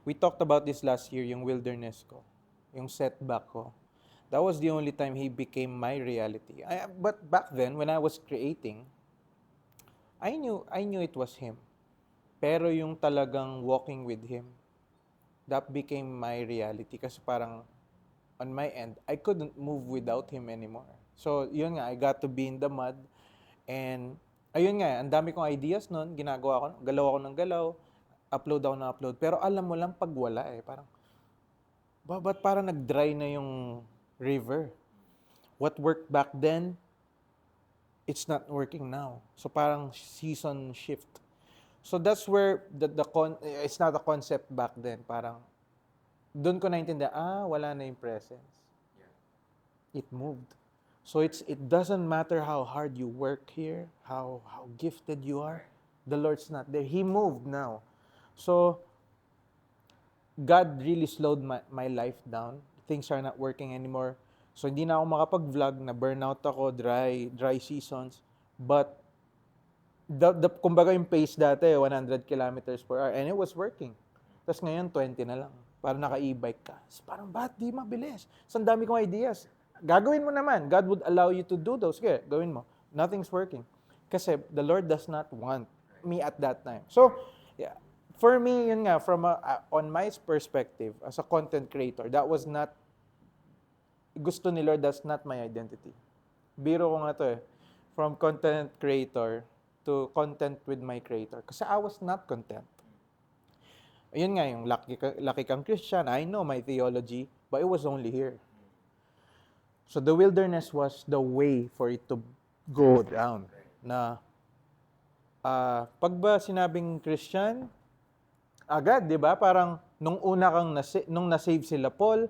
We talked about this last year, yung wilderness ko, yung setback ko. That was the only time he became my reality. But back then, when I was creating, I knew it was him. Pero yung talagang walking with him, that became my reality. Kasi parang, on my end, I couldn't move without him anymore. So, yun nga, I got to be in the mud. And, ayun nga, ang dami kong ideas nun, ginagawa ko, galaw ako ng galaw, upload ako ng upload. Pero alam mo lang pag wala eh, parang, ba't parang nag-dry na yung river? What worked back then, it's not working now. So parang season shift. So that's where it's not a concept back then. Parang doon ko naintindihan, wala na yung presence. It moved. So it doesn't matter how hard you work here, how gifted you are. The Lord's not there. He moved now. So God really slowed my life down. Things are not working anymore. So hindi na ako makapag-vlog, na burnout ako, dry seasons. But kumbaga yung pace dati, 100 kilometers per hour, and it was working. Tapos ngayon, 20 na lang. Para naka-e-bike ka. So parang, ba't di mabilis? So ang dami kong ideas. Gagawin mo naman. God would allow you to do those. Sige, gawin mo. Nothing's working. Kasi the Lord does not want me at that time. So, yeah, for me, yun nga, on my perspective, as a content creator, that was not, gusto ni Lord, that's not my identity. Biro ko nga to eh. From content creator to content with my creator. Kasi I was not content. Ayun nga, yung laki kang Christian, I know my theology, but it was only here. So the wilderness was the way for it to go down. Na, pag ba sinabing Christian, agad, di ba? Parang nung una kang nung na-save sila Paul,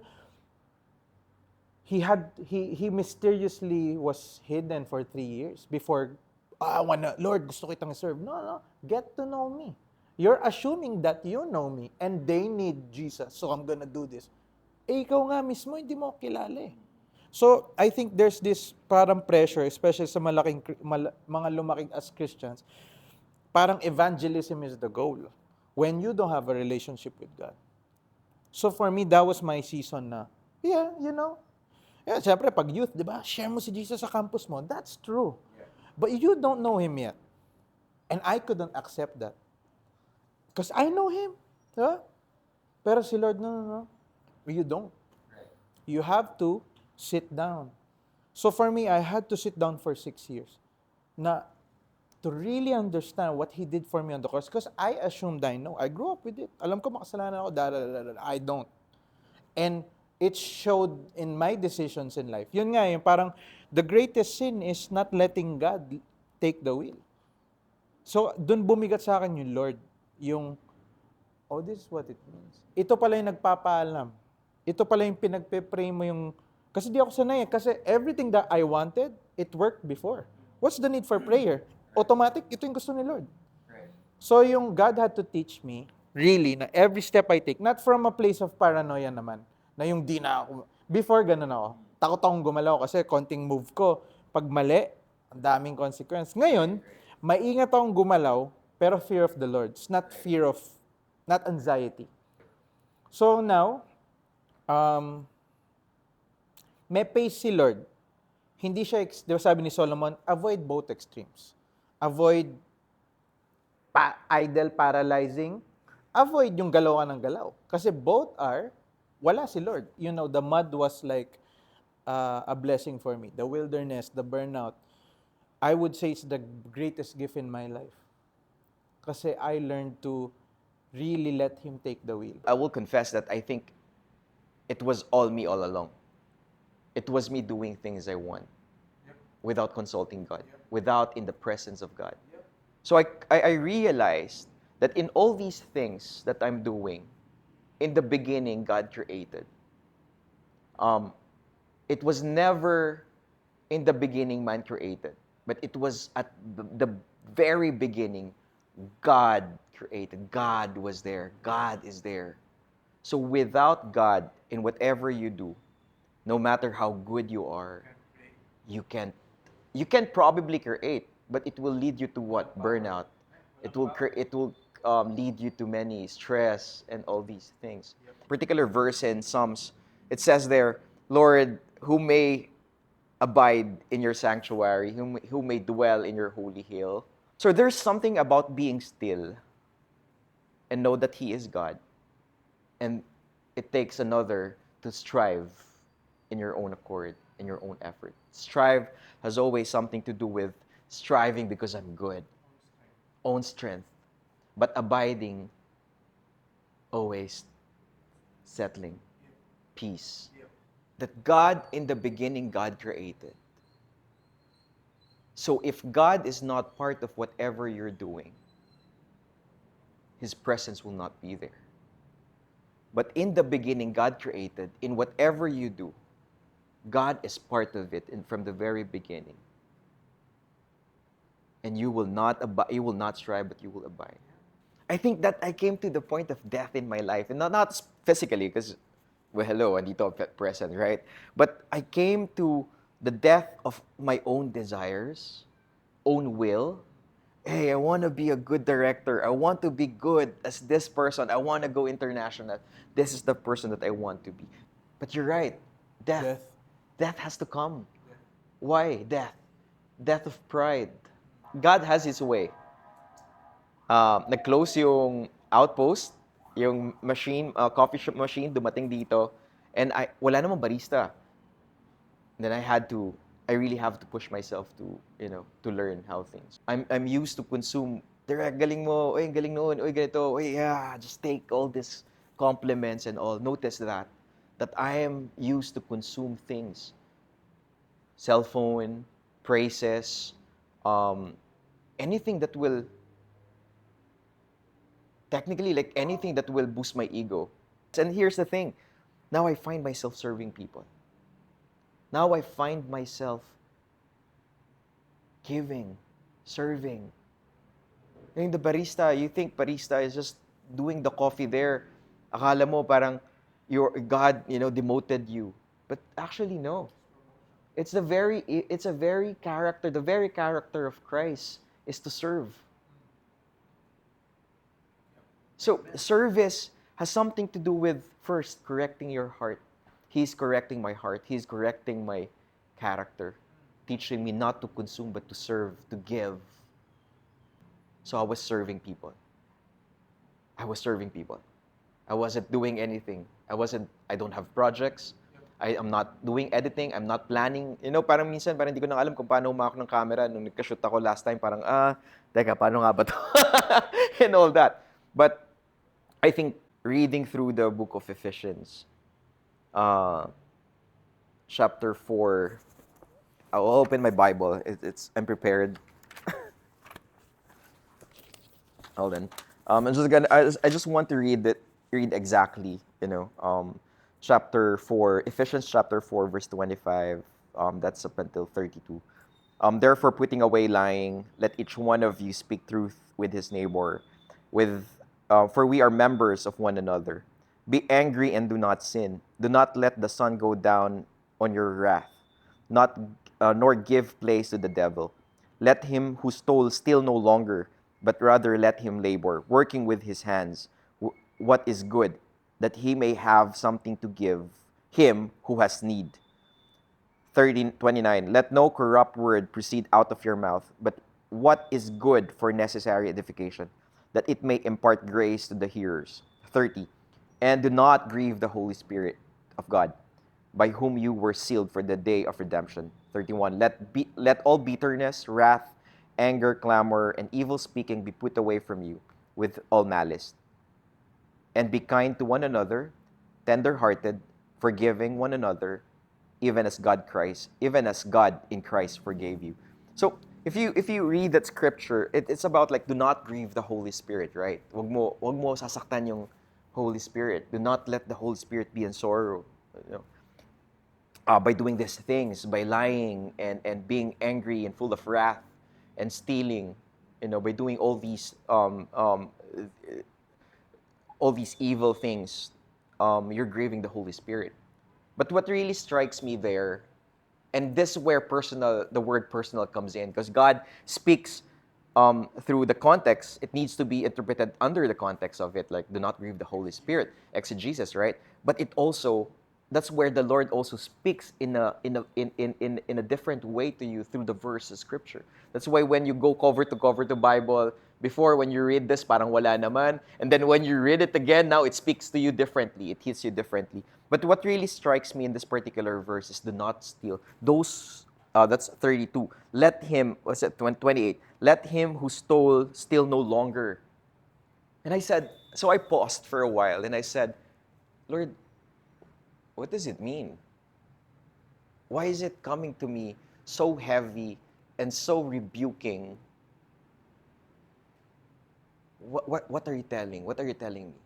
he mysteriously was hidden for 3 years before, Lord, gusto kitang serve. No, get to know me. You're assuming that you know me and they need Jesus, so I'm gonna do this. Eh, ikaw nga mismo, hindi mo kilala eh. So, I think there's this parang pressure, especially sa mga lumaking as Christians, parang evangelism is the goal when you don't have a relationship with God. So for me, that was my season na, yeah, syempre pag youth, di ba, share mo si Jesus sa campus mo, that's true. But you don't know Him yet. And I couldn't accept that. Because I know Him. Diba? Pero si Lord, no. You don't. You have to sit down. So for me, I had to sit down for 6 years na to really understand what He did for me on the cross. Because I assumed I know. I grew up with it. Alam ko makasalanan ako. I don't. And it showed in my decisions in life. Yun nga, yung parang the greatest sin is not letting God take the wheel. So, dun bumigat sa akin yung Lord. Yung, this is what it means. Ito pala yung nagpapaalam. Ito pala yung pinagpe-pray mo yung, kasi di ako sanay. Kasi everything that I wanted, it worked before. What's the need for prayer? Automatic, ito yung gusto ni Lord. So, yung God had to teach me, really, na every step I take, not from a place of paranoia naman, na yung di na ako, before ganun ako, takot akong gumalaw kasi konting move ko, pag mali, ang daming consequence. Ngayon, maingat akong gumalaw, pero fear of the Lord. It's not not anxiety. So now, may pace si Lord. Hindi siya, di ba sabi ni Solomon, avoid both extremes. Avoid idle paralyzing, avoid yung galaw ng galaw. Kasi both are, wala si Lord. The mud was like a blessing for me. The wilderness, the burnout, I would say it's the greatest gift in my life. Kasi I learned to really let Him take the wheel. I will confess that I think it was all me all along. It was me doing things I want without consulting God, without in the presence of God. So I realized that in all these things that I'm doing, in the beginning, God created. It was never in the beginning man created, but it was at the very beginning, God created. God was there. God is there. So without God, in whatever you do, no matter how good you are, you can probably create, but it will lead you to what? Burnout. It will lead you to many stress and all these things. Particular verse in Psalms, it says there, Lord, who may abide in your sanctuary, who may dwell in your holy hill. So there's something about being still and know that He is God. And it takes another to strive in your own accord, in your own effort. Strive has always something to do with striving because I'm good, own strength. But abiding, always settling, peace. That God, in the beginning, God created. So if God is not part of whatever you're doing, His presence will not be there. But in the beginning, God created. In whatever you do, God is part of it from the very beginning. And you will not strive, but you will abide. I think that I came to the point of death in my life, and not physically, because, well, hello, andito present, right? But I came to the death of my own desires, own will. Hey, I want to be a good director. I want to be good as this person. I want to go international. This is the person that I want to be. But you're right. Death. Death has to come. Why? Death. Death of pride. God has His way. Nag-close yung outpost, yung machine, coffee shop machine, dumating dito, and wala namang barista. Then I really have to push myself to, to learn how things. I'm used to consume, direct, galing mo, oy, galing noon, oy, ganito, oy, yeah, just take all these compliments and all. Notice that I am used to consume things. Cell phone, praises, anything that will, technically, like anything that will boost my ego. And here's the thing, now I find myself serving people. Now I find myself giving, serving. Yung the barista, you think barista is just doing the coffee there. Akala mo parang God, demoted you. But actually, no. It's a very character, the very character of Christ is to serve. So service has something to do with, first, correcting your heart. He's correcting my heart. He's correcting my character, teaching me not to consume but to serve, to give. So I was serving people. I wasn't doing anything. I don't have projects. I am not doing editing. I'm not planning. Parang minsan, parang hindi ko na alam kung paano umawak ng camera. Nung nagka-shoot ako last time, parang, teka, paano nga ba to? And all that. But I think reading through the book of Ephesians, chapter 4, I'll open my Bible. I'm prepared. Hold on. I just want to read exactly, chapter 4, Ephesians chapter 4, verse 25. That's up until 32. Therefore, putting away lying, let each one of you speak truth with his neighbor, for we are members of one another. Be angry and do not sin. Do not let the sun go down on your wrath, nor give place to the devil. Let him who stole steal no longer, but rather let him labor, working with his hands what is good, that he may have something to give him who has need. 29. Let no corrupt word proceed out of your mouth, but what is good for necessary edification, that it may impart grace to the hearers. 30. And do not grieve the Holy Spirit of God, by whom you were sealed for the day of redemption. 31. Let all bitterness, wrath, anger, clamor, and evil speaking be put away from you with all malice. And be kind to one another, tender-hearted, forgiving one another, even as God in Christ forgave you. So if you read that scripture, it's about like, do not grieve the Holy Spirit, right? Wag mo sasaktan yung Holy Spirit. Do not let the Holy Spirit be in sorrow. By doing these things, by lying and being angry and full of wrath and stealing, by doing all these evil things, you're grieving the Holy Spirit. But what really strikes me there, and this is where the word personal comes in, because God speaks through the context, it needs to be interpreted under the context of it, like do not grieve the Holy Spirit, exegesis, right? But it also, that's where the Lord also speaks in a different way to you through the verse of Scripture. That's why when you go cover to Bible, before when you read this, parang wala naman, and then when you read it again, now it speaks to you differently. It hits you differently. But what really strikes me in this particular verse is do not steal. Those that's 32. Let him, what's it, 28? Let him who stole steal no longer. And I said, so I paused for a while and I said, Lord, what does it mean? Why is it coming to me so heavy and so rebuking? What are you telling? What are you telling me?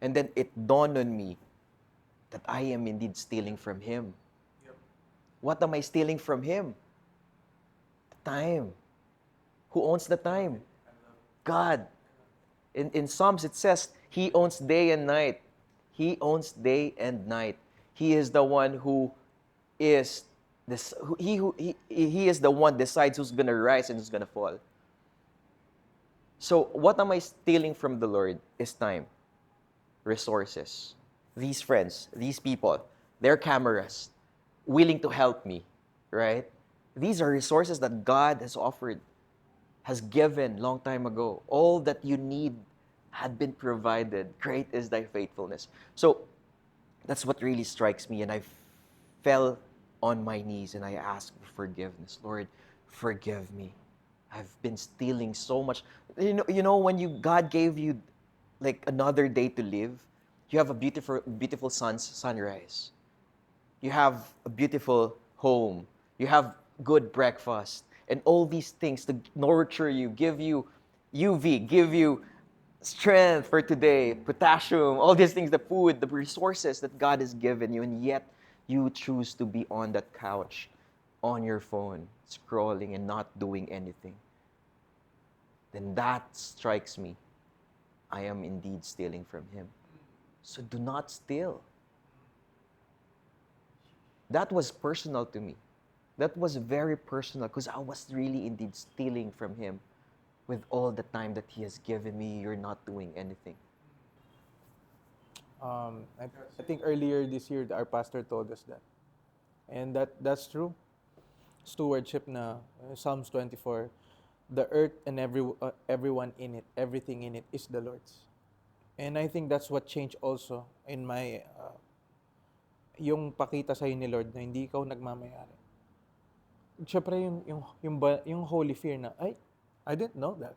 And then it dawned on me that I am indeed stealing from him. What am I stealing from him? Time. Who owns the time? God. In Psalms it says, He owns day and night. He owns day and night. He is the one who is this. He is the one decides who's gonna rise and who's gonna fall. So what am I stealing from the Lord is time, resources. These friends, these people, their cameras, willing to help me, right? These are resources that God has offered, has given long time ago. All that you need had been provided. Great is thy faithfulness. So that's what really strikes me. And I fell on my knees and I asked for forgiveness. Lord, forgive me. I've been stealing so much. You know when God gave you like another day to live, you have a beautiful sunrise. You have a beautiful home. You have good breakfast. And all these things to nurture you, give you UV, give you strength for today, potassium, all these things, the food, the resources that God has given you, and yet you choose to be on that couch, on your phone, scrolling and not doing anything. Then that strikes me. I am indeed stealing from Him. So do not steal. That was personal to me. That was very personal because I was really indeed stealing from Him. With all the time that He has given me, you're not doing anything. I think earlier this year, our pastor told us that. And that's true. Stewardship na, Psalms 24, the earth and everyone in it, everything in it is the Lord's. And I think that's what changed also in my, yung pakita sa'yo ni Lord na hindi ikaw nagmamayari. Siyempre yung holy fear na, I didn't know that.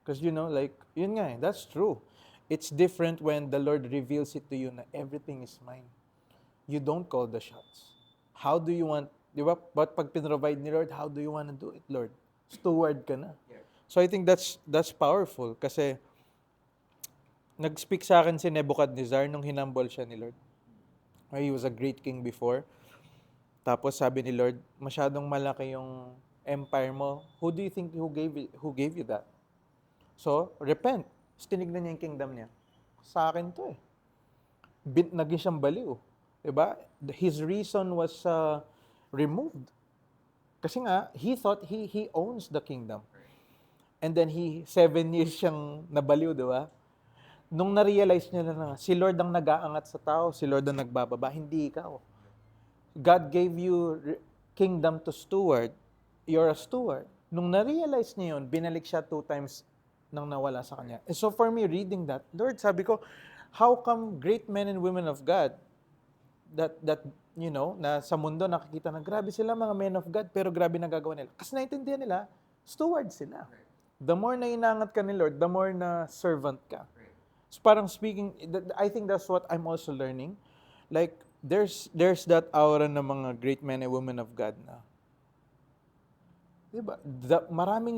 Because like, yun nga that's true. It's different when the Lord reveals it to you na everything is mine. You don't call the shots. How do you want, di ba? But pag pinrovide ni Lord, how do you want to do it, Lord? Steward ka na. Yeah. So I think that's powerful kasi nag-speak sa akin si Nebuchadnezzar nung hinambol siya ni Lord. He was a great king before. Tapos sabi ni Lord, masyadong malaki yung empire mo. Who do you think who gave you that? So, repent. Tapos tinignan niya yung kingdom niya. Sa akin to eh. Naging siyang baliw. Diba? His reason was removed. Kasi nga, he thought he owns the kingdom. And then 7 years siyang nabaliw, diba? Nung na-realize niya na si Lord ang nag-aangat sa tao, si Lord ang nagbababa, hindi ikaw. God gave you kingdom to steward. You're a steward. Nung na-realize niya yun, binalik siya 2 times nang nawala sa kanya. And so for me, reading that, Lord, sabi ko, how come great men and women of God that na sa mundo nakikita na grabe sila mga men of God, pero grabe nagagawa nila. Kasi naintindihan nila, steward sila. The more na inangat ka ni Lord, the more na servant ka. So parang speaking, I think that's what I'm also learning. Like, there's that aura ng mga great men and women of God na, diba? Maraming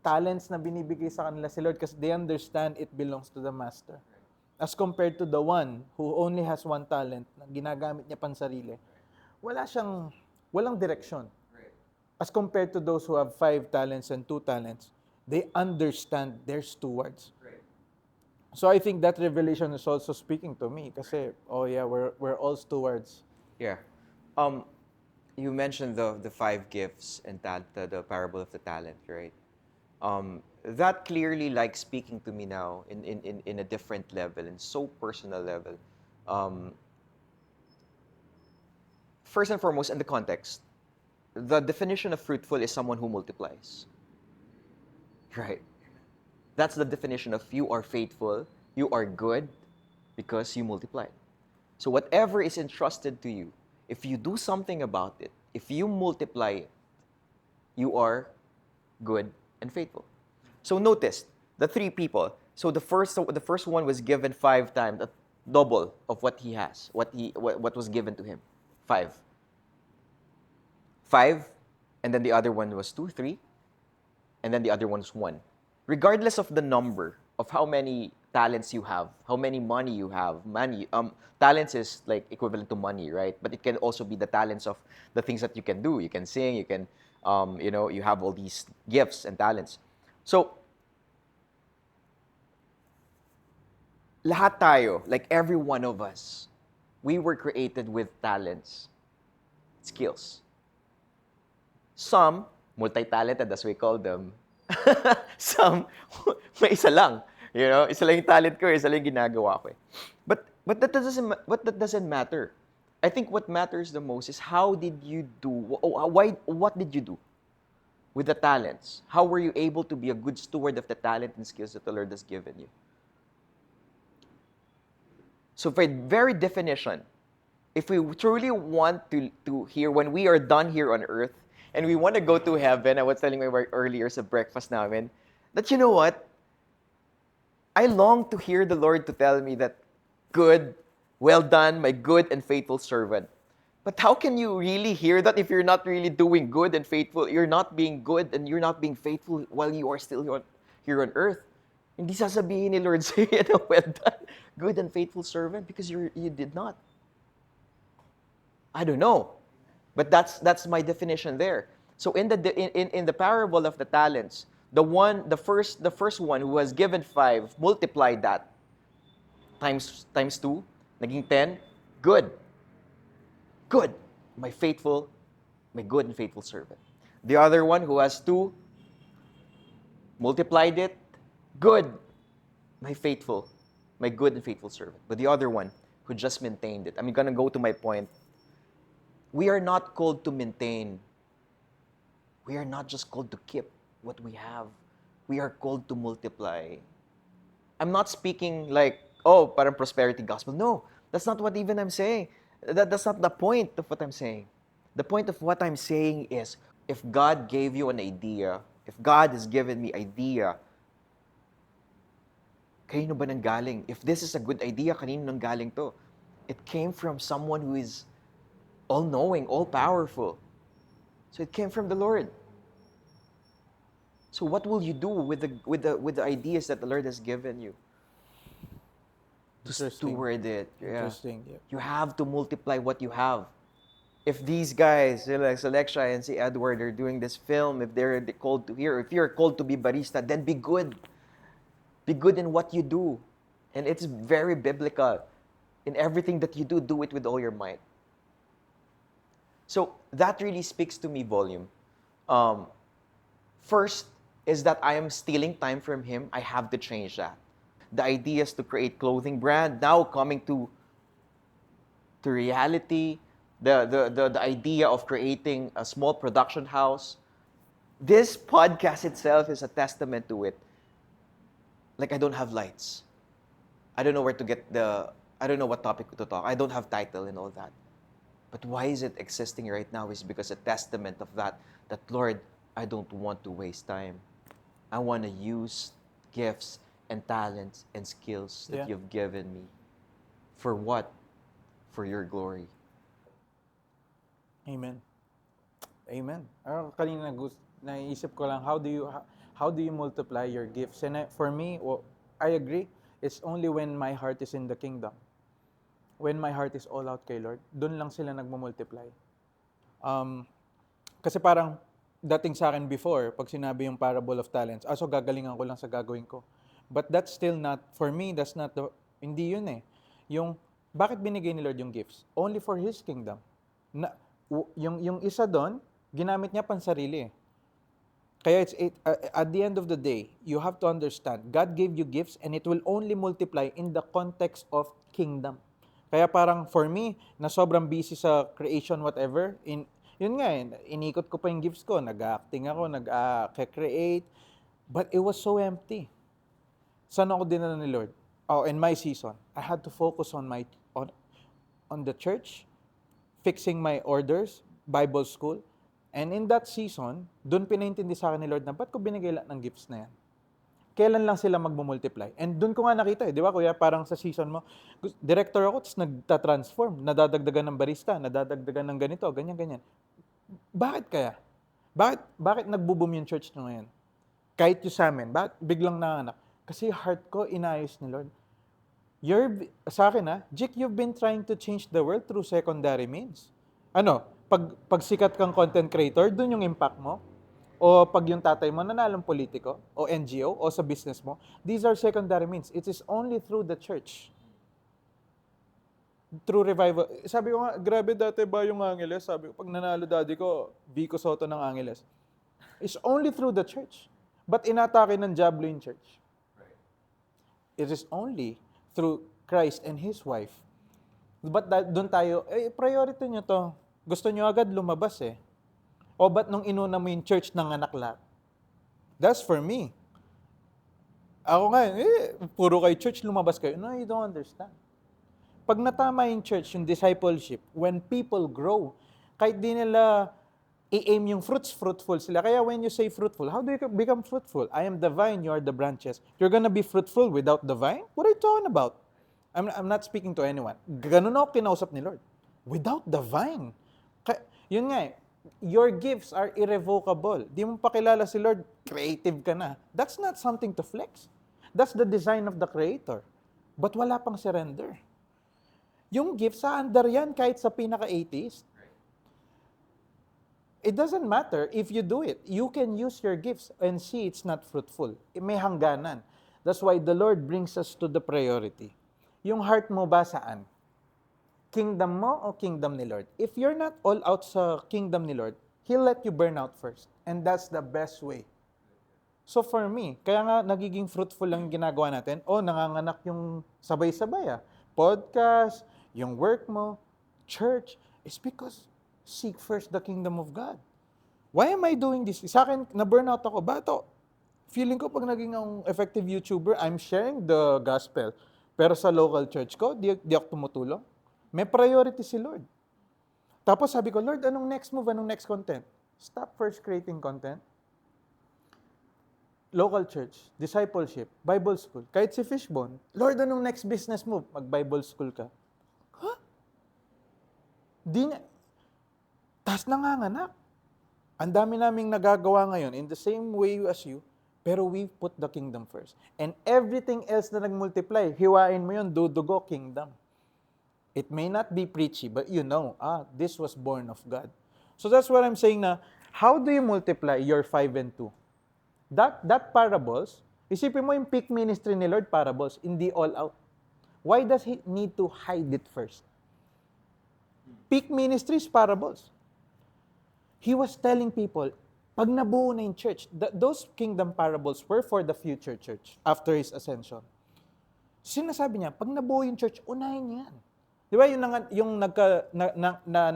talents na binibigay sa kanila si Lord kasi they understand it belongs to the Master. As compared to the one who only has 1 talent na ginagamit niya pansarili, walang direksyon. As compared to those who have 5 talents and 2 talents, they understand their stewards. So I think that revelation is also speaking to me kasi, we're all stewards. Yeah. You mentioned the 5 gifts and the parable of the talent, right? That clearly like speaking to me now in a different level and so personal level. Um, First and foremost, in the context, the definition of fruitful is someone who multiplies. Right. That's the definition of you are faithful, you are good because you multiply. So whatever is entrusted to you, if you do something about it, if you multiply it, you are good and faithful. So notice the three people. So the first one was given 5 times, a double of what he has, what was given to him. 5. 5, and then the other one was 2, 3, and then the other one was 1. Regardless of the number of how many talents you have, how many money you have, talents is like equivalent to money, right? But it can also be the talents of the things that you can do. You can sing, you can, you have all these gifts and talents. So, lahat tayo, like every one of us, we were created with talents, skills. Some, multi-talented as we call them. Some, may isa lang. Isa lang yung talent ko, isa lang yung ginagawa ko. But that doesn't matter. I think what matters the most is how did you do, what did you do with the talents? How were you able to be a good steward of the talent and skills that the Lord has given you? So by very definition, if we truly want to hear, when we are done here on earth, and we want to go to heaven, I was telling my wife earlier sa breakfast namin, that you know what? I long to hear the Lord to tell me that, good, well done, my good and faithful servant. But how can you really hear that if you're not really doing good and faithful? You're not being good and you're not being faithful while you are still here on earth. Hindi sasabihin ni Lord sa'yo, well done, good and faithful servant, because you did not. I don't know. But that's my definition there. So in the parable of the talents, the first one who was given 5 multiplied that times 2, naging 10. Good. My good and faithful servant. The other one who has 2 multiplied it. Good. My good and faithful servant. But the other one who just maintained it. I'm going to go to my point. We are not called to maintain. We are not just called to keep what we have. We are called to multiply. I'm not speaking like, parang prosperity gospel. No, that's not what even I'm saying. That's not the point of what I'm saying. The point of what I'm saying is, if God gave you an idea, if God has given me idea, kanino ba nanggaling? If this is a good idea, kanino nanggaling to? It came from someone who is all-knowing, all-powerful. So it came from the Lord. So what will you do with the ideas that the Lord has given you? To steward it. Yeah. Interesting. Yeah. You have to multiply what you have. If these guys, like Alexia and si Edward, are doing this film, if they're called to here, if you're called to be barista, then be good. Be good in what you do. And it's very biblical. In everything that you do it with all your might. So that really speaks to me volume. First is that I am stealing time from him. I have to change that. The idea is to create clothing brand, now coming to reality. The idea of creating a small production house. This podcast itself is a testament to it. Like, I don't have lights. I don't know where to get I don't know what topic to talk. I don't have title and all that. But why is it existing right now is because a testament of that Lord, I don't want to waste time. I want to use gifts and talents and skills that you've given me. For what? For your glory. Amen. Amen. Kanina naisip ko lang, how do you multiply your gifts? And for me, I agree. It's only when my heart is in the kingdom. When my heart is all out kay Lord, doon lang sila nagmumultiply. Kasi parang dating sa akin before, pag sinabi yung parable of talents, so gagalingan ko lang sa gagawin ko. But that's still not, for me, that's not hindi yun eh. Yung, bakit binigay ni Lord yung gifts? Only for His kingdom. Yung isa doon, ginamit niya pansarili eh. Kaya at the end of the day, you have to understand, God gave you gifts and it will only multiply in the context of kingdom. Kaya parang for me, na sobrang busy sa creation, whatever, yun nga, inikot ko pa yung gifts ko, nag-acting ako, nag-create, but it was so empty. Saan ako dinala ni Lord? Oh, in my season, I had to focus on the church, fixing my orders, Bible school. And in that season, doon pinaintindi sa akin ni Lord na ba't ko binigay lahat ng gifts na yan? Kailan lang sila magmumultiply? And doon ko nga nakita di ba kuya, parang sa season mo, director ako, tapos nagta-transform, nadadagdagan ng barista, nadadagdagan ng ganito, ganyan. Bakit kaya? Bakit nagbo-boom yung church na ngayon? Kahit yung sa amin, bakit biglang nanganak? Kasi heart ko, inayos ni Lord. Sa akin Jake, you've been trying to change the world through secondary means. Pag sikat kang content creator, dun yung impact mo. O pag yung tatay mo nanalong politiko, o NGO, o sa business mo, these are secondary means. It is only through the church. Through revival. Sabi ko nga, grabe dati ba yung Angeles? Sabi ko, pag nanalo daddy ko, Vico Soto ng Angeles. It's only through the church. But inatake ng Diablo yung church. It is only through Christ and His wife. But doon tayo, priority nyo to. Gusto nyo agad lumabas O ba't nung inuna mo yung church ng anak lahat? That's for me. Ako nga, puro kayo church, lumabas kayo. No, you don't understand. Pag natama yung church, yung discipleship, when people grow, kahit di nila i-aim yung fruitful sila. Kaya when you say fruitful, how do you become fruitful? I am the vine, you are the branches. You're gonna be fruitful without the vine? What are you talking about? I'm not speaking to anyone. Ganun ako kinausap ni Lord. Without the vine. Yun nga your gifts are irrevocable. Di mo pakilala si Lord, creative ka na. That's not something to flex. That's the design of the Creator. But wala pang surrender. Yung gifts, under yan kahit sa pinaka-atheist. It doesn't matter if you do it. You can use your gifts and see it's not fruitful. May hangganan. That's why the Lord brings us to the priority. Yung heart mo ba saan? Kingdom mo o kingdom ni Lord? If you're not all out sa kingdom ni Lord, He'll let you burn out first. And that's the best way. So for me, kaya nga nagiging fruitful lang yung ginagawa natin. Nanganganak yung sabay-sabay podcast, yung work mo, church, is because seek first the kingdom of God. Why am I doing this? Sa akin, na-burnout ako. Bato, feeling ko pag naging ang effective YouTuber, I'm sharing the gospel. Pero sa local church ko, di ako tumutulong. May priority si Lord. Tapos sabi ko, Lord, anong next move? Anong next content? Stop first creating content. Local church, discipleship, Bible school. Kahit si Fishbone, Lord, anong next business move? Mag-Bible school ka. Huh? Tas nanganganak. Ang dami naming nagagawa ngayon in the same way as you, pero we put the kingdom first. And everything else na nag-multiply, hiwain mo yun, dudugo, kingdom. It may not be preachy, but this was born of God. So that's what I'm saying na, how do you multiply your 5 and 2? That parables, isipin mo yung peak ministry ni Lord, parables, hindi all out. Why does He need to hide it first? Peak ministry is parables. He was telling people, pag nabuo na yung church, those kingdom parables were for the future church after His ascension. Sinasabi niya, pag nabuo yung church, unahin niya yan. Di ba yung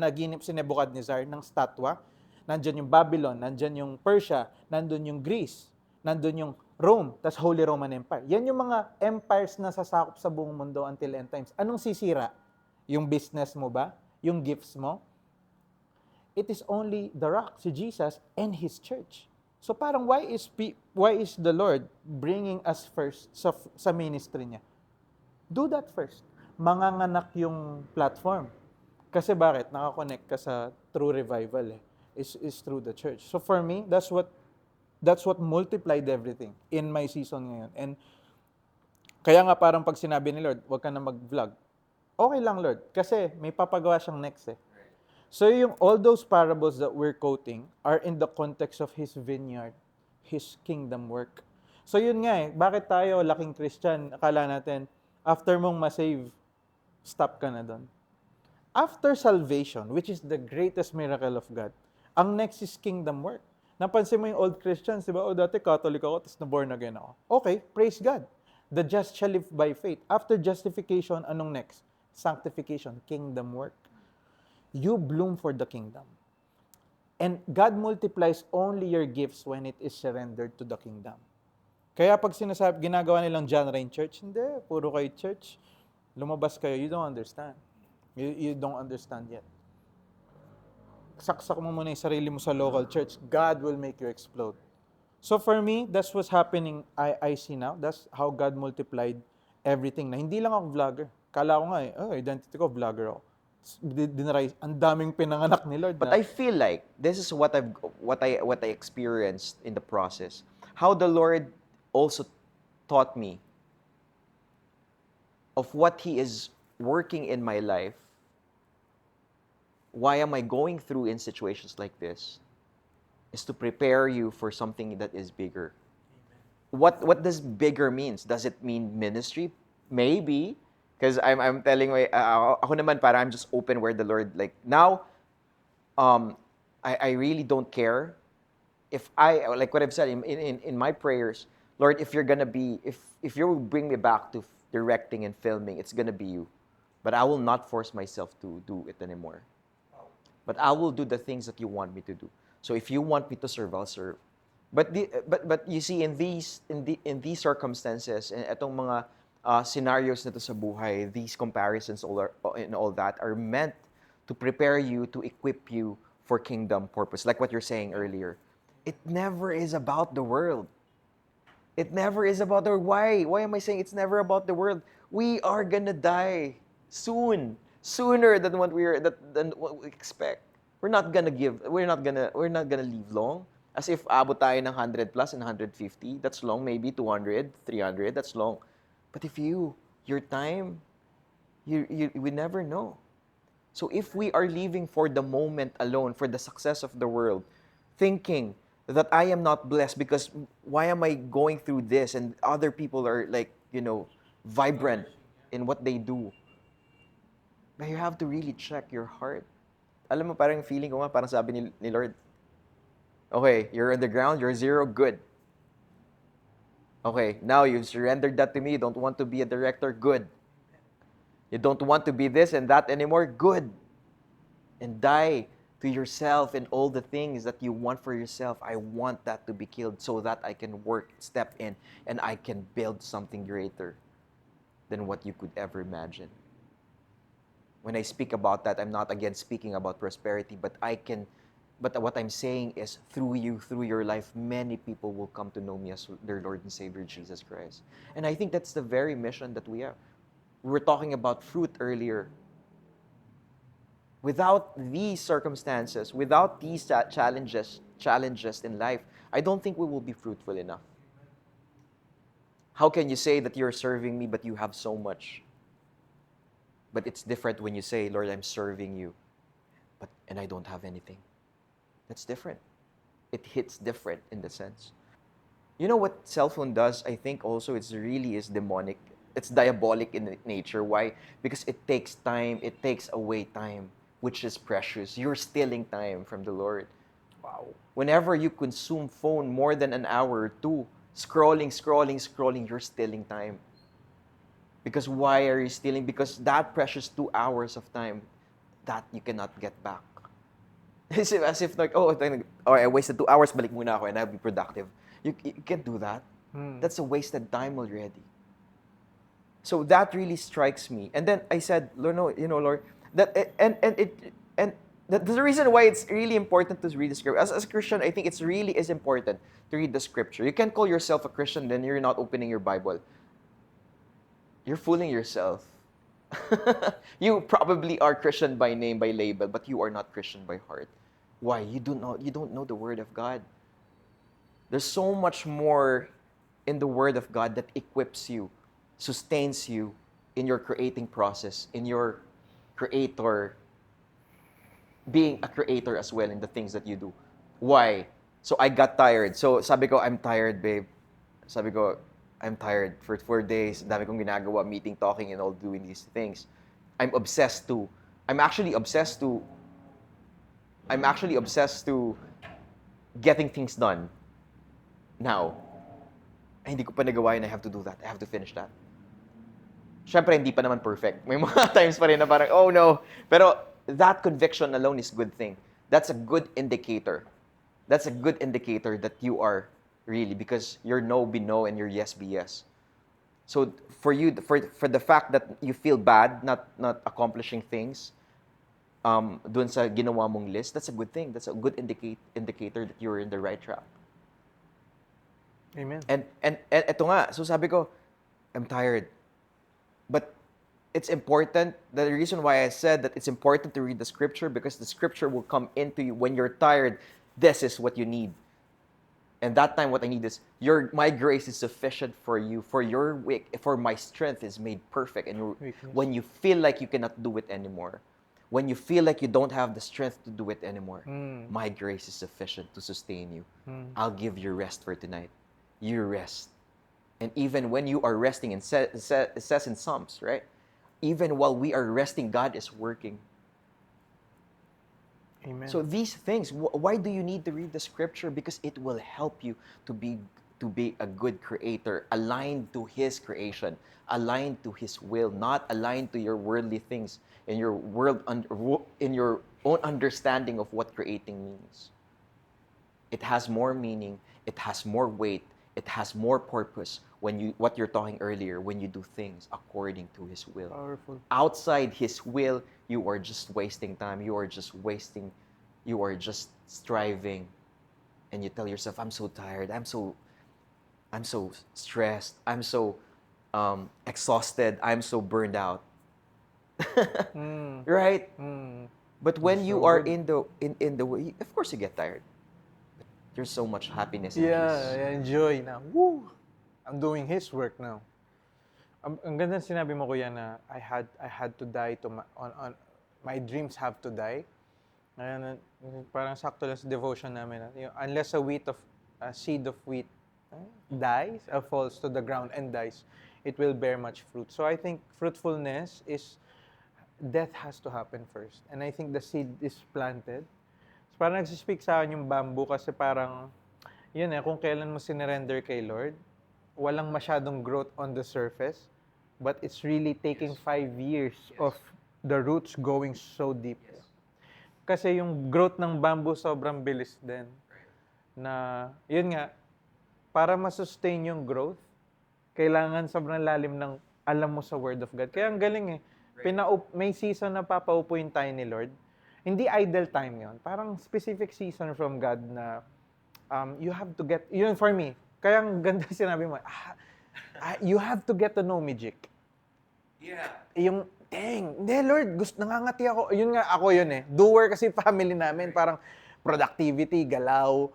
naginip si Nebuchadnezzar ng statwa? Nandyan yung Babylon, nandyan yung Persia, nandun yung Greece, nandun yung Rome, tas Holy Roman Empire. Yan yung mga empires na sasakop sa buong mundo until end times. Anong sisira? Yung business mo ba? Yung gifts mo? It is only the rock, si Jesus, and His church. So parang why is the Lord bringing us first sa ministry niya? Do that first. Manganganak yung platform. Kasi bakit? Nakakonect ka sa true revival is through the church. So for me, that's what multiplied everything in my season ngayon. And kaya nga parang pag sinabi ni Lord, wag ka na mag-vlog. Okay lang, Lord, kasi may papagawa siyang next So all those parables that we're quoting are in the context of His vineyard, His kingdom work. So yun nga bakit tayo laking Christian, akala natin, after mong ma-save, stop ka na doon. After salvation, which is the greatest miracle of God, ang next is kingdom work. Napansin mo yung old Christians, di ba? O dati Catholic ako, tapos na-born again ako. Okay, praise God. The just shall live by faith. After justification, anong next? Sanctification, kingdom work. You bloom for the kingdom. And God multiplies only your gifts when it is surrendered to the kingdom. Kaya pag ginagawa nilang John Rain Church, hindi, puro kayo church. Lumabas kayo, you don't understand. You don't understand yet. Saksak mo muna yung sarili mo sa local church, God will make you explode. So for me, that's what's happening I see now. That's how God multiplied everything. Na hindi lang ako vlogger. Kala ko nga identity ko, vlogger ako. Ang daming pinanganak ni Lord But na. I feel like this is what I experienced in the process. How the Lord also taught me of what He is working in my life. Why am I going through in situations like this? Is to prepare you for something that is bigger. What does bigger means? Does it mean ministry? Maybe. Because I'm telling you, ako naman para I'm just open where the Lord, like, now, I really don't care if like what I've said in my prayers, Lord, if you're gonna be, if you will bring me back to directing and filming, it's gonna be you. But I will not force myself to do it anymore. But I will do the things that you want me to do. So if you want me to serve, I'll serve. But you see, in these circumstances, and itong mga scenarios na to sa buhay, these comparisons and all that are meant to prepare you, to equip you for kingdom purpose. Like what you're saying earlier, it never is about the world. It never is about the world. Why? Why am I saying it's never about the world? We are gonna die soon, sooner than what than what we expect. We're not gonna leave long. As if abot tayo ng 100 plus and 150, that's long. Maybe 200, 300, that's long. But if your time, we never know. So if we are living for the moment alone, for the success of the world, thinking that I am not blessed because why am I going through this and other people are like, vibrant in what they do. But you have to really check your heart. Alam mo, parang feeling ko nga, parang sabi ni Lord, okay, you're on the ground, you're zero, good. Okay, now you surrendered that to me, you don't want to be a director, good. You don't want to be this and that anymore, good. And die to yourself and all the things that you want for yourself. I want that to be killed so that I can work, step in, and I can build something greater than what you could ever imagine. When I speak about that, I'm not again speaking about prosperity, but what I'm saying is through you, through your life, many people will come to know me as their Lord and Savior, Jesus Christ. And I think that's the very mission that we have. We were talking about fruit earlier. Without these circumstances, without these challenges in life, I don't think we will be fruitful enough. How can you say that you're serving me, but you have so much? But it's different when you say, Lord, I'm serving you, and I don't have anything. That's different. It hits different in the sense. You know what cell phone does? I think also it's really is demonic. It's diabolic in nature. Why? Because it takes time. It takes away time, which is precious. You're stealing time from the Lord. Wow. Whenever you consume phone more than an hour or two, scrolling, you're stealing time. Because why are you stealing? Because that precious 2 hours of time, that you cannot get back. As if like, I wasted 2 hours, balik muna ako and I'll be productive. You can't do that. That's a wasted time already. So that really strikes me. And then I said, Lord, Lord, that that's the reason why it's really important to read the scripture. As a Christian, I think it's really is important to read the scripture. You can't call yourself a Christian, then you're not opening your Bible. You're fooling yourself. You probably are Christian by name, by label, but you are not Christian by heart. Why? You don't know the Word of God. There's so much more in the Word of God that equips you, sustains you in your creating process, in your creator, being a creator as well in the things that you do. Why? So I got tired. So sabi ko, I'm tired, babe. Sabi ko, I'm tired. For 4 days, dami kong ginagawa, meeting, talking, and all doing these things. I'm actually obsessed to getting things done now. Ay, hindi ko pa nagawa yun, I have to do that. I have to finish that. Siyempre, hindi pa naman perfect. May mga times pa rin na parang, oh no. Pero that conviction alone is a good thing. That's a good indicator. That's a good indicator that you are really, because your no be no and your yes be yes. So for you, for the fact that you feel bad not accomplishing things, dun sa ginawa mong list, that's a good thing. That's a good indicator that you're in the right track. Amen. And eto nga, so sabi ko, I'm tired. But it's important, the reason why I said that it's important to read the scripture, because the scripture will come into you when you're tired. This is what you need. And that time, what I need is, my grace is sufficient for you, for my strength is made perfect. And Weakness. when you feel like you cannot do it anymore, when you feel like you don't have the strength to do it anymore, my grace is sufficient to sustain you. I'll give you rest for tonight. You rest. And even when you are resting, it says in Psalms, right? Even while we are resting, God is working. Amen. So these things, why do you need to read the scripture? Because it will help you to be a good creator, aligned to His creation, aligned to His will, not aligned to your worldly things, in your own understanding of what creating means. It has more meaning, it has more weight, it has more purpose what you're talking earlier, when you do things according to His will. Powerful. Outside His will, you are just wasting time. You are just striving. And you tell yourself, I'm so tired. I'm so stressed. I'm so exhausted. I'm so burned out. Right? But when That's you so are good. in the way, of course you get tired. But there's so much happiness and Yeah, peace. I enjoy na. Woo! I'm doing His work now. Ang ganda sinabi mo, Kuya, na I had to die to my dreams have to die. Ayan, parang sakto lang sa devotion namin. Unless a seed of wheat dies, falls to the ground and dies, it will bear much fruit. So I think fruitfulness is, death has to happen first. And I think the seed is planted. So parang nagsispeak sa akin yung bamboo, kasi parang, yun kung kailan mo sinurrender kay Lord, walang masyadong growth on the surface, but it's really taking 5 years of the roots going so deep. Kasi yung growth ng bamboo sobrang bilis din. Na, yun nga, para masustain yung growth, kailangan sobrang lalim ng alam mo sa Word of God. Kaya ang galing may season na papaupuin tayo ni Lord. Hindi idle time yon. Parang specific season from God na you have to get, yun for me. Kaya ang ganda sinabi mo, you have to get to know me, Jik. Yeah. Yung, hindi Lord, nangangati ako. Yun nga, ako yun Doer kasi family namin, parang productivity, galaw.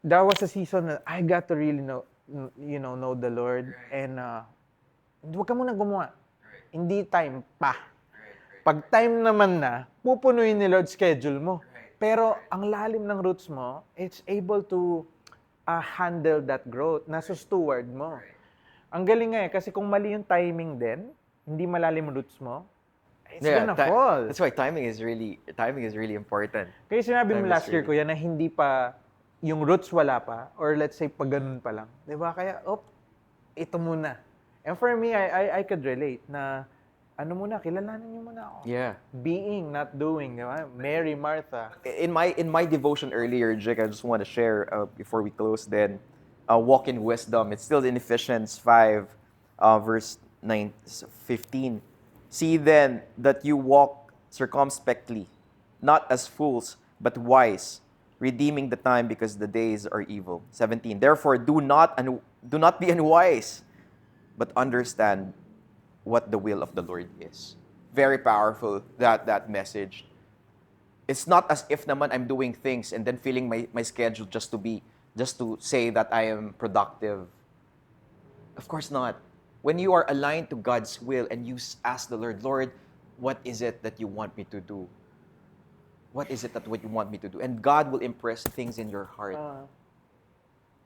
That was a season that I got to really know the Lord. And huwag ka muna gumawa. Hindi time pa. Pag time naman na, pupunuin ni Lord schedule mo. Pero ang lalim ng roots mo, it's able to handle that growth. Nasa steward mo. Ang galing nga kasi kung mali yung timing din, hindi malalim roots mo, it's gonna fall. That's why timing is really important. Kaya sinabi mo Time is last year, really- Kuya, na hindi pa, yung roots wala pa, or let's say pag ganun pa lang. Diba? Kaya, ito muna. And for me, I could relate na, kilalanin niyo muna ako. Yeah. Being, not doing, diba? Mary, Martha. In my devotion earlier, Jake, I just want to share before we close. Then, walk in wisdom. It's still in Ephesians 5, verse 15. See then that you walk circumspectly, not as fools, but wise, redeeming the time because the days are evil. 17. Therefore, do not be unwise, but understand what the will of the Lord is. Very powerful, that message. It's not as if naman I'm doing things and then filling my schedule just to say that I am productive. Of course not. When you are aligned to God's will and you ask the Lord, what is it that you want me to do? What is it that what you want me to do? And God will impress things in your heart.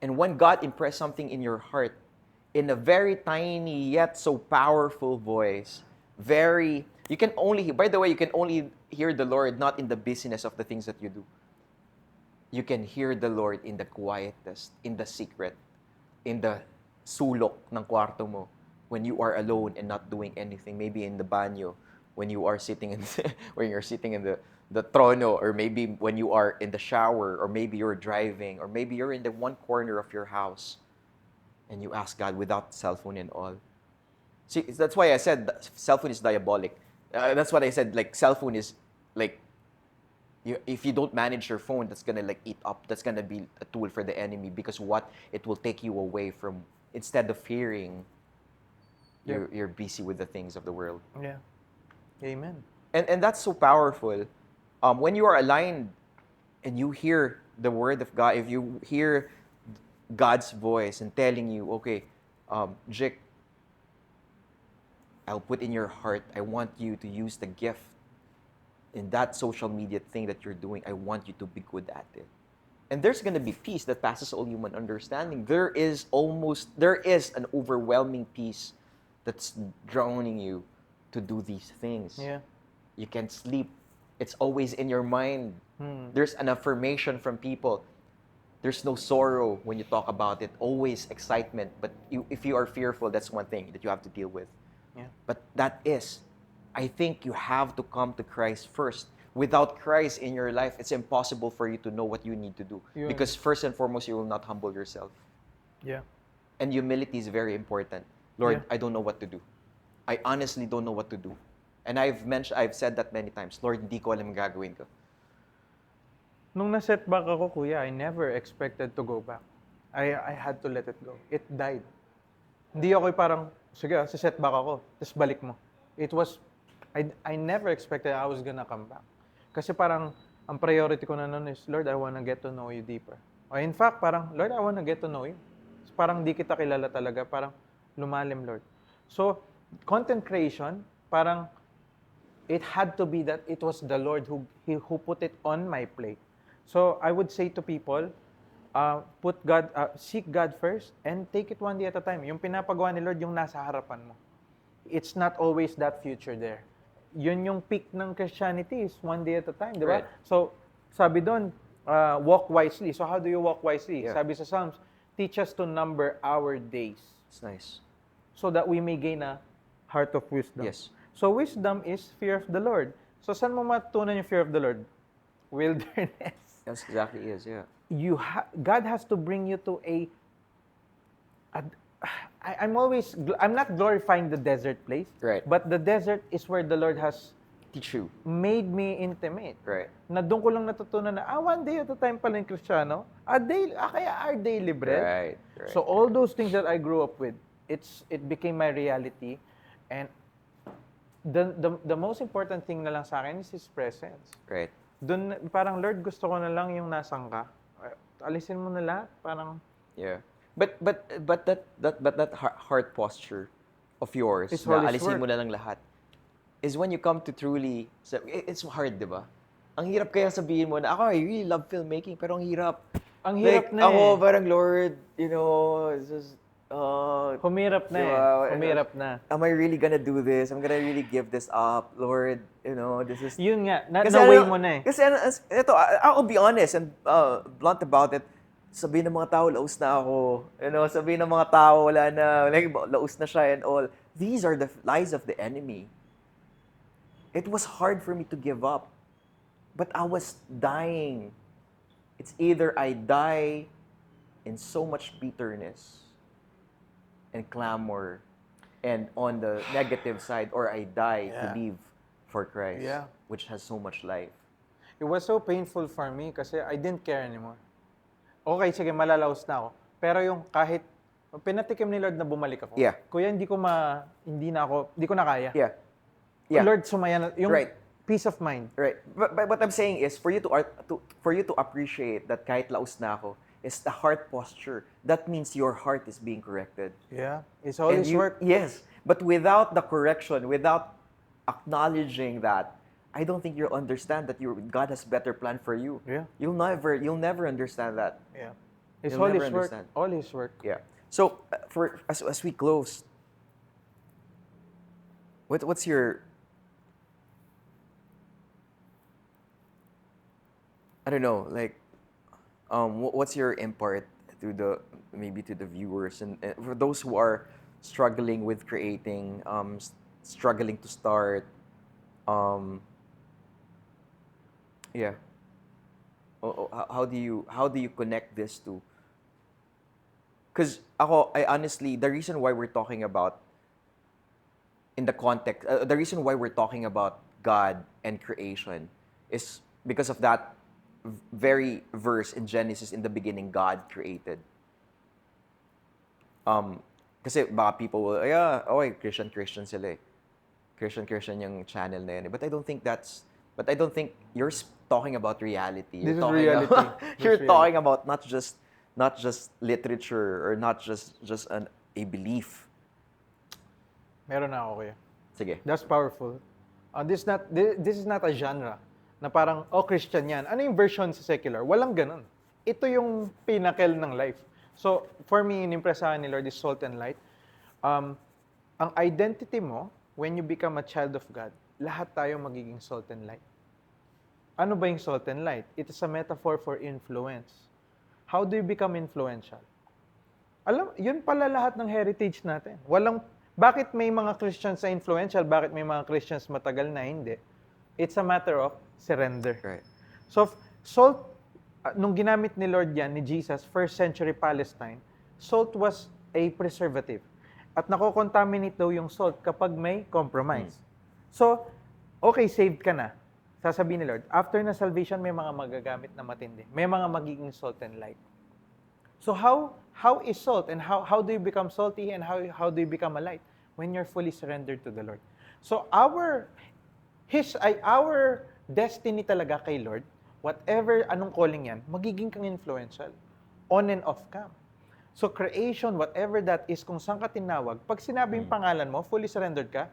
And when God impress something in your heart, in a very tiny yet so powerful voice, you can only hear the Lord not in the busyness of the things that you do. you can hear the Lord in the quietest, in the secret, in the sulok ng kwarto mo, when you are alone and not doing anything, maybe in the banyo, when you are sitting in when you're sitting in the trono, or maybe when you are in the shower, or maybe you're driving, or maybe you're in the one corner of your house, and you ask God without cell phone and all. See, that's why I said that cell phone is diabolic. That's what I said. Like, cell phone is like, if you don't manage your phone, that's gonna like eat up. That's gonna be a tool for the enemy, because what it will take you away from, instead of hearing, you're busy with the things of the world. Yeah. Amen. And that's so powerful. When you are aligned and you hear the word of God, if you hear God's voice and telling you, okay, Jake, I'll put in your heart, I want you to use the gift in that social media thing that you're doing. I want you to be good at it. And there's going to be peace that passes all human understanding. There is an overwhelming peace that's drowning you to do these things. Yeah. You can't sleep. It's always in your mind. There's an affirmation from people. There's no sorrow when you talk about it. Always excitement. But if you are fearful, that's one thing that you have to deal with. Yeah. But I think you have to come to Christ first. Without Christ in your life, it's impossible for you to know what you need to do. Yun. Because first and foremost, you will not humble yourself. Yeah. And humility is very important. Lord, Yeah. I don't know what to do. I honestly don't know what to do. And I've said that many times. Lord, hindi ko alam ang gagawin ko. Nung na-setback ako, kuya, I never expected to go back. I had to let it go. It died. Hindi ako parang, sige, sa-setback ako, tapos balik mo. It was, I never expected I was gonna come back. Kasi parang, ang priority ko na nun is, Lord, I wanna get to know you deeper. O in fact, parang, Lord, I wanna get to know you. Parang di kita kilala talaga, parang lumalim, Lord. So, content creation, parang, it had to be that it was the Lord who put it on my plate. So I would say to people, seek God first and take it one day at a time. Yung pinapagawa ni Lord, yung nasa harapan mo. It's not always that future there. Yun yung peak ng Christianity is one day at a time, di ba? Right. So sabi doon, walk wisely. So how do you walk wisely? Yeah. Sabi sa Psalms, teach us to number our days It's nice. so that we may gain a heart of wisdom. Yes. So wisdom is fear of the Lord. So saan mo matutunan yung fear of the Lord? Wilderness. That's exactly it is, yeah. God has to bring you to I'm not glorifying the desert place. Right. But the desert is where the Lord has Teach you. made me intimate. Right. Na doon ko lang natutunan na, one day at a time pala yung Kristiyano. Kaya our daily bread. Right. So all those things that I grew up with, it became my reality. And the most important thing na lang sa akin is His presence. Right. Doon, parang, Lord, gusto ko na lang yung nasan ka. Alisin mo na lahat. Parang, Yeah. But that heart posture of yours, It's na Holy alisin Spirit. mo na lang lahat, is when you come to truly, it's hard, di ba? Ang hirap kaya sabihin mo na, I really love filmmaking, pero ang hirap. ang hirap Like, na ako, eh. parang, Lord, it's just, Humirap na diba? eh. Humirap na. Am I really gonna do this? I'm gonna really give this up, Lord. This is... Yun nga, Kasi na-weigh mo na eh. Kasi ito, I'll be honest and blunt about it. Sabihin ng mga tao, laos na ako. Sabihin ng mga tao, wala na. Like, laos na siya and all. These are the lies of the enemy. It was hard for me to give up. But I was dying. It's either I die in so much bitterness and clamor and on the negative side, or I die to Yeah. live for Christ, Yeah. which has so much life. It was so painful for me kasi I didn't care anymore. Okay, sige, malalaos na ako. Pero yung kahit pinatikim ni Lord na bumalik ako. Yeah. Kuya, hindi ko na kaya. Yeah. Yeah. Lord, sumaya na. Yung Right. peace of mind. Right. But what I'm saying is for you to appreciate that kahit laos na ako is the heart posture. That means your heart is being corrected. Yeah. It's all And His work. Yes. But without the correction, without acknowledging that, I don't think you'll understand that God has better plan for you. Yeah. You'll never understand that. Yeah. It's You'll all never His work. understand. All His work. Yeah. So as we close, what's your, I don't know, like, what's your impart to maybe to the viewers and for those who are struggling with creating, struggling to start, um, yeah. How do you connect this to? Because I honestly, the reason why we're talking about in the context, the reason why we're talking about God and creation is because of that very verse in Genesis, in the beginning, God created. Kasi baka people will, yeah, okay, Christian sila eh. Christian yung channel na yun eh. But I don't think you're talking about reality. You're This is talking reality. about, This you're is talking about not just literature or not just a belief. Meron na ako, kuya. Sige. That's powerful. This is not a genre na parang, oh, Christian yan. Ano yung version sa secular? Walang ganun. Ito yung pinnacle ng life. So, for me, inimpress sa akin ni Lord is salt and light. Ang identity mo, when you become a child of God, lahat tayo magiging salt and light. Ano ba yung salt and light? It is a metaphor for influence. How do you become influential? Yun pala lahat ng heritage natin. Bakit may mga Christians na influential? Bakit may mga Christians matagal na hindi? It's a matter of surrender. Right. So, salt, nung ginamit ni Lord yan, ni Jesus, first century Palestine, salt was a preservative. At nako-contaminate daw yung salt kapag may compromise. So, okay, saved ka na. Sasabihin ni Lord, after na salvation, may mga magagamit na matindi. May mga magiging salt and light. So how is salt and how do you become salty and how do you become a light? When you're fully surrendered to the Lord. So our destiny talaga kay Lord, whatever anong calling yan, magiging kang influential. On and off cam. So creation, whatever that is, kung saan ka tinawag, pag sinabi yung pangalan mo, fully surrendered ka,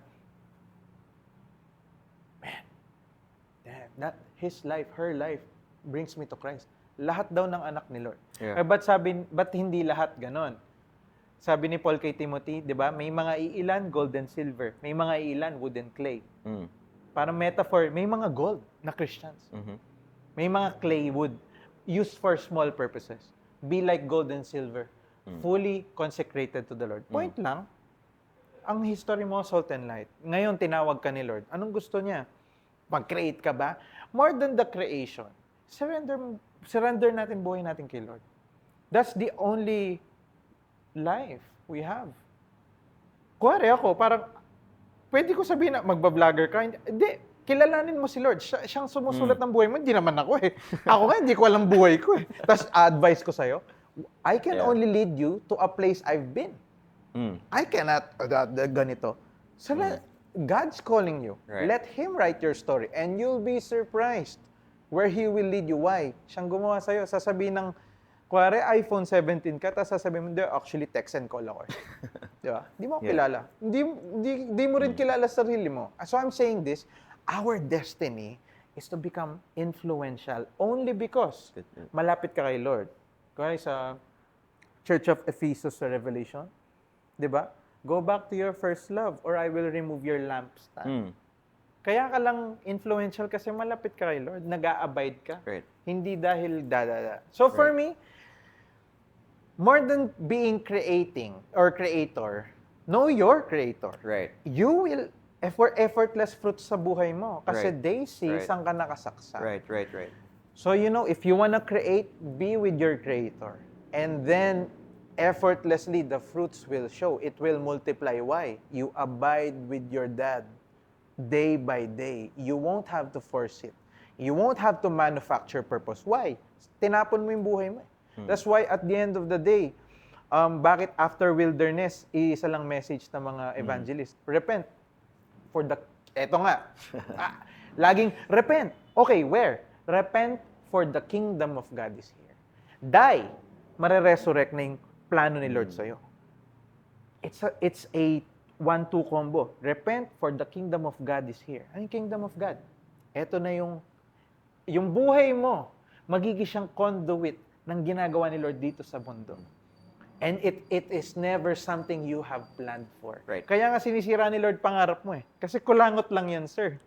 that his life, her life, brings me to Christ. Lahat daw ng anak ni Lord. Yeah. Ba't hindi lahat ganon? Sabi ni Paul kay Timothy, di ba, may mga iilan, gold and silver. May mga iilan, wood and clay. Para metaphor, may mga gold na Christians. May mga clay wood, used for small purposes. Be like gold and silver. Fully consecrated to the Lord. Point lang, ang history mo, salt and light. Ngayon, tinawag ka ni Lord. Anong gusto niya? Mag-create ka ba? More than the creation, surrender natin buhay natin kay Lord. That's the only life we have. Kuwari ako, parang, pwede ko sabihin na magbablogger ka. Hindi, kilalanin mo si Lord. Siyang sumusulat ng buhay mo, hindi naman ako eh. Ako nga, hindi ko alam buhay ko eh. Tapos advice ko sa'yo, I can only lead you to a place I've been. I cannot, ganito. So, God's calling you. Right. Let Him write your story and you'll be surprised where He will lead you. Why? Siyang gumawa sa'yo. Sasabihin ng, kuwari iPhone 17 ka, tapos sasabihin mo, actually text and call ako. Di ba? Di mo kilala. Di mo rin kilala sarili mo. So I'm saying this, our destiny is to become influential only because malapit ka kay Lord. Kuwari sa Church of Ephesus sa Revelation, di ba? Go back to your first love or I will remove your lampstand. Kaya ka lang influential kasi malapit ka kay Lord. Nag-a-abide ka. Right. Hindi dahil So for me, more than being creating or creator, know your creator. Right. You will effortless fruits sa buhay mo kasi they see saan ka nakasaksak. Right. So if you wanna create, be with your creator. And then effortlessly, the fruits will show. It will multiply. Why? You abide with your dad day by day. You won't have to force it. You won't have to manufacture purpose. Why? Tinapon mo yung buhay mo. That's why at the end of the day, bakit after wilderness, isa lang message ng mga evangelist, repent. Eto nga, laging repent. Okay, where? Repent for the kingdom of God is here. Die, mare-resurrect na yung plano ni Lord sa'yo. It's a 1-2 combo. Repent for the kingdom of God is here. Ano yung kingdom of God? Ito na yung buhay mo, magiging siyang conduit ng ginagawa ni Lord dito sa mundo. And it is never something you have planned for. Right. Kaya nga sinisira ni Lord pangarap mo eh. Kasi kulangot lang yan, sir.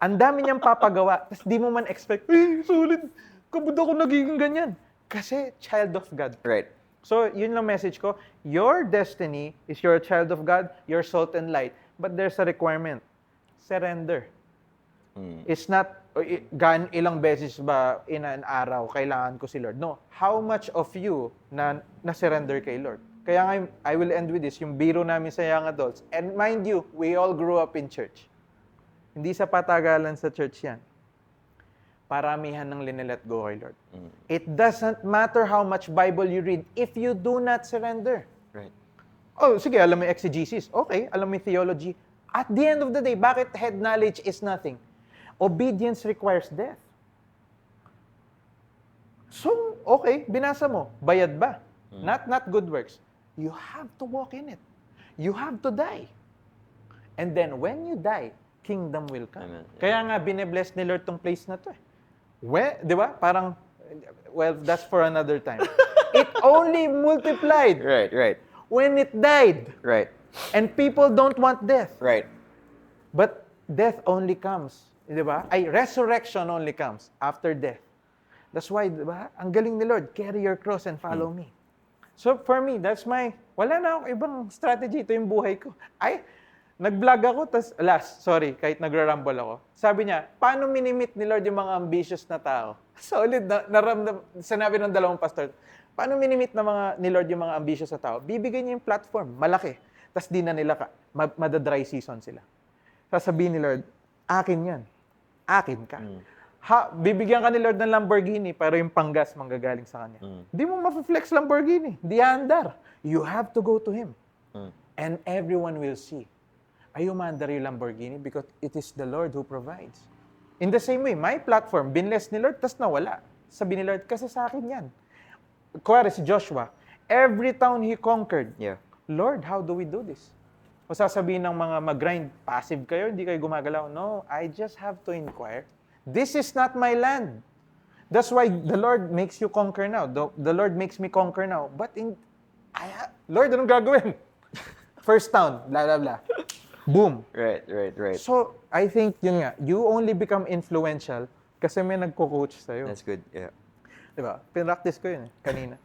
Ang dami niyang papagawa, tapos di mo man expect, sulit, kabud ako nagiging ganyan. Kasi child of God. Right. So, yun lang message ko. Your destiny is you're a child of God, you're salt and light. But there's a requirement. Surrender. It's not, ilang beses ba in an araw kailangan ko si Lord? No. How much of you na-surrender kay Lord? Kaya nga, I will end with this, yung biro namin sa young adults. And mind you, we all grew up in church. Hindi sa patagalan sa church yan. Paramihan ng linilet go kay Lord. It doesn't matter how much Bible you read if you do not surrender. Right. Oh, sige, alam mo yung exegesis. Okay, alam mo yung theology. At the end of the day, bakit head knowledge is nothing? Obedience requires death. So, okay, binasa mo. Bayad ba? Not good works. You have to walk in it. You have to die. And then, when you die, kingdom will come. Amen. Kaya nga, bine-bless ni Lord tong place na to. Di ba? Parang, well, that's for another time. It only multiplied Right. when it died. Right. And people don't want death. Right. But death only comes, di ba? Resurrection only comes after death. That's why, di ba? Ang galing ni Lord, carry your cross and follow me. So for me, that's wala na ako ibang strategy. Ito yung buhay ko. Nag-vlog ako, sorry, kahit nagra-rumble ako. Sabi niya, paano minimit ni Lord yung mga ambitious na tao? Solid, sinabi ng dalawang pastor, paano minimit ni Lord yung mga ambitious na tao? Bibigyan niya yung platform, malaki. Tapos di na nila madadry season sila. Sasabihin ni Lord, akin yan. Akin ka. Bibigyan ka ni Lord ng Lamborghini, pero yung panggas manggagaling sa kanya. Di mo ma-flex Lamborghini. Di andar. You have to go to Him. And everyone will see. Ayaw maandar yung Lamborghini because it is the Lord who provides. In the same way, my platform, binless ni Lord, tas nawala. Sabi ni Lord, kasi sa akin yan. Kuwari si Joshua, every town he conquered, Yeah. Lord, how do we do this? O sasabihin ng mga mag-grind, passive kayo, hindi kayo gumagalaw. No, I just have to inquire. This is not my land. That's why the Lord makes you conquer now. The Lord makes me conquer now. But Lord, anong gagawin? First town, blah, blah, blah. Boom. Right. So, I think, yun nga, you only become influential kasi may nagko-coach sa'yo. That's good. Yeah. Diba? Pinractice ko yun kanina.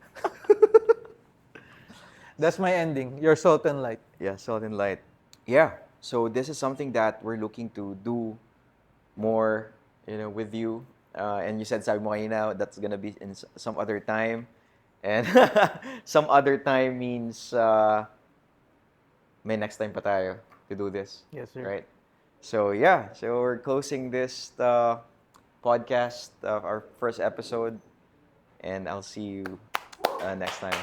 That's my ending. Your salt and light. Yeah, salt and light. Yeah. So this is something that we're looking to do more, with you. And you said, sabi mo kanina, that's gonna be in some other time. And some other time means may next time pa tayo to do this. Yes, sir. Right? So yeah, so we're closing this podcast, our first episode. And I'll see you next time.